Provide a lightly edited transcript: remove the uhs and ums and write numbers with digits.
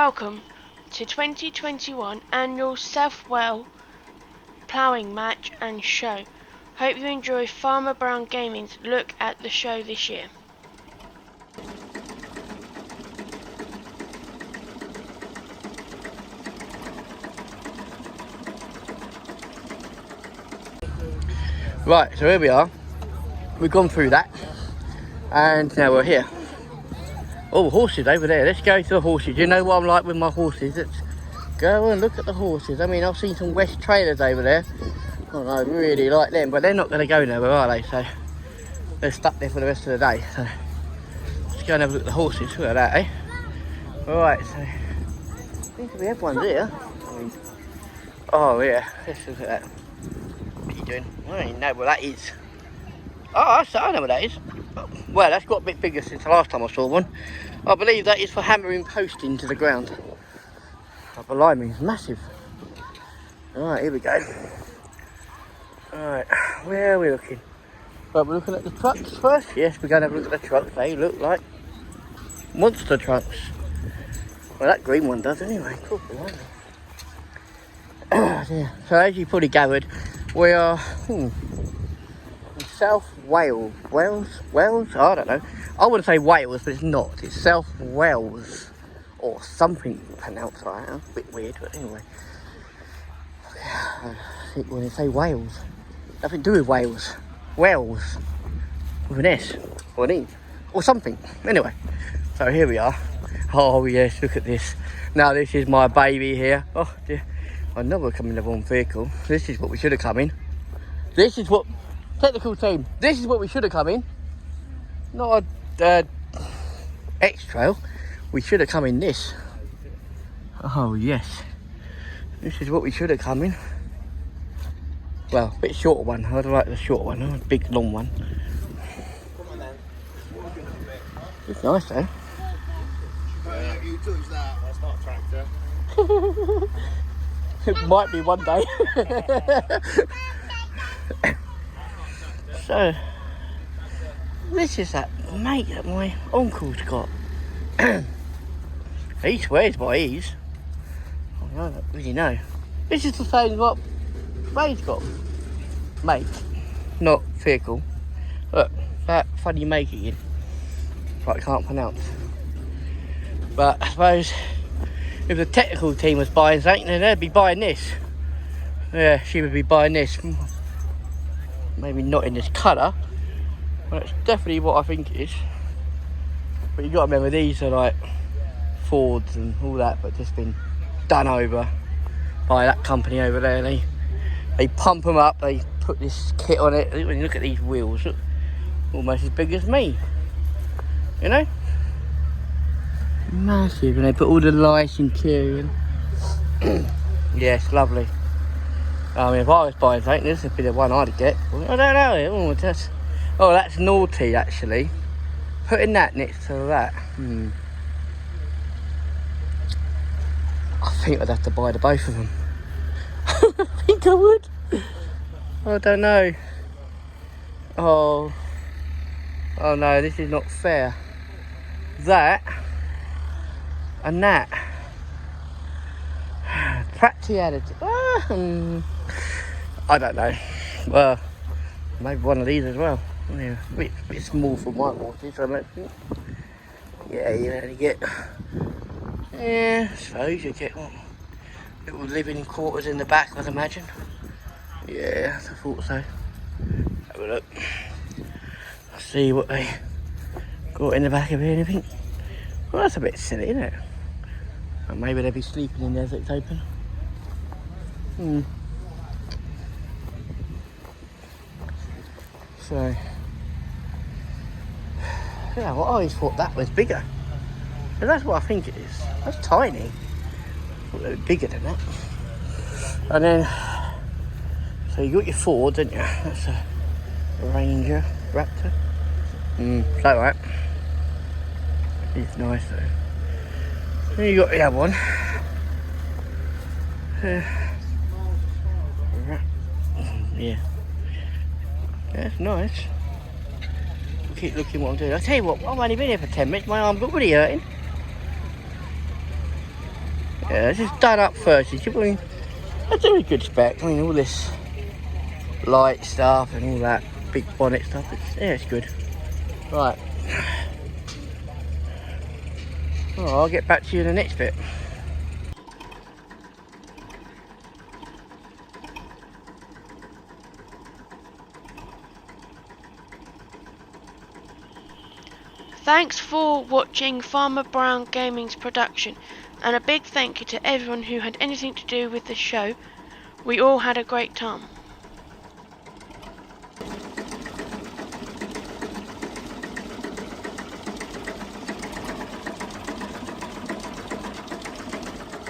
Welcome to 2021 annual Southwell Ploughing match and show. Hope you enjoy Farmer Brown Gaming's look at the show this year. Right, so here we are. We've gone through that and now we're here. Oh, horses over there. Let's go to the horses. You know what I'm like with my horses. Let's go and look at the horses. I mean, I've seen some West trailers over there. Oh, I really like them, but they're not going to go nowhere, are they? So they're stuck there for the rest of the day. So let's go and have a look at the horses. Look at that, eh? Alright, so I think we have one there. Oh yeah, let's look at that. What are you doing? I don't even know what that is. Oh, I know what that is. Well, that's got a bit bigger since the last time I saw one. I believe that is for hammering post into the ground. Oh, blimey, it's massive. Alright, here we go. Alright, where are we looking? Right, we're looking at the trucks first. Yes, we're going to have a look at the trucks. They look like monster trucks. Well, that green one does anyway. Cool, yeah. So as you probably gathered, we are in Southwell. Wells? I don't know. I wouldn't say Wales, but it's not. It's Southwells. Or something pronounced like that. A bit weird, but anyway. I think when they say Wales, nothing to do with Wales. Wells. With an S. Or an E. Or something. Anyway. So here we are. Oh yes, look at this. Now this is my baby here. Oh dear. I know we're coming in the wrong vehicle. This is what we should have come in. This is what... Technical team. This is what we should have come in. Not a X-Trail. We should have come in this. Oh yes. This is what we should have come in. Well, a bit shorter one. I'd like the short one, not a big long one. It's nice though. You touch that, that's not a tractor. It might be one day. So, this is that mate that my uncle's got. He swears by his. I don't really know. This is the same what Ray's got. Mate, not vehicle. Look, that funny make again. But I can't pronounce. But I suppose if the technical team was buying something, then they'd be buying this. Yeah, she would be buying this. Maybe not in this colour, but it's definitely what I think it is. But you got to remember, these are like Fords and all that, but just been done over by that company over there. They pump them up, they put this kit on it. When you look at these wheels, look, almost as big as me, you know? Massive, and they put all the lights interior in. Yeah, it's lovely. I mean, if I was buying something, this would be the one I'd get. I don't know. Oh, that's naughty, actually. Putting that next to that. I think I'd have to buy the both of them. I think I would. I don't know. Oh no, this is not fair. That and that. Practicality. I don't know. Well, maybe one of these as well. Yeah, a bit small for my horses, I don't think. Yeah, you only get. Yeah, I suppose you get little living quarters in the back, I'd imagine. Yeah, I thought so. Have a look. See what they got in the back of here, anything. Well, that's a bit silly, isn't it? Well, maybe they'll be sleeping in there as it's open. So, yeah, well, I always thought that was bigger. But that's what I think it is. That's tiny. I thought they were bigger than that. And then, so you got your Ford, didn't you? That's a Ranger, Raptor. Like that. It's nice though. Then you got the other one. Yeah. That's nice. Keep looking what I'm doing. I'll tell you what, I've only been here for 10 minutes, my arm's already hurting. Yeah, it's just done up first. I mean, that's a very good spec. I mean, all this light stuff and all that big bonnet stuff. It's good. Right. Well, I'll get back to you in the next bit. Thanks for watching Farmer Brown Gaming's production, and a big thank you to everyone who had anything to do with the show. We all had a great time.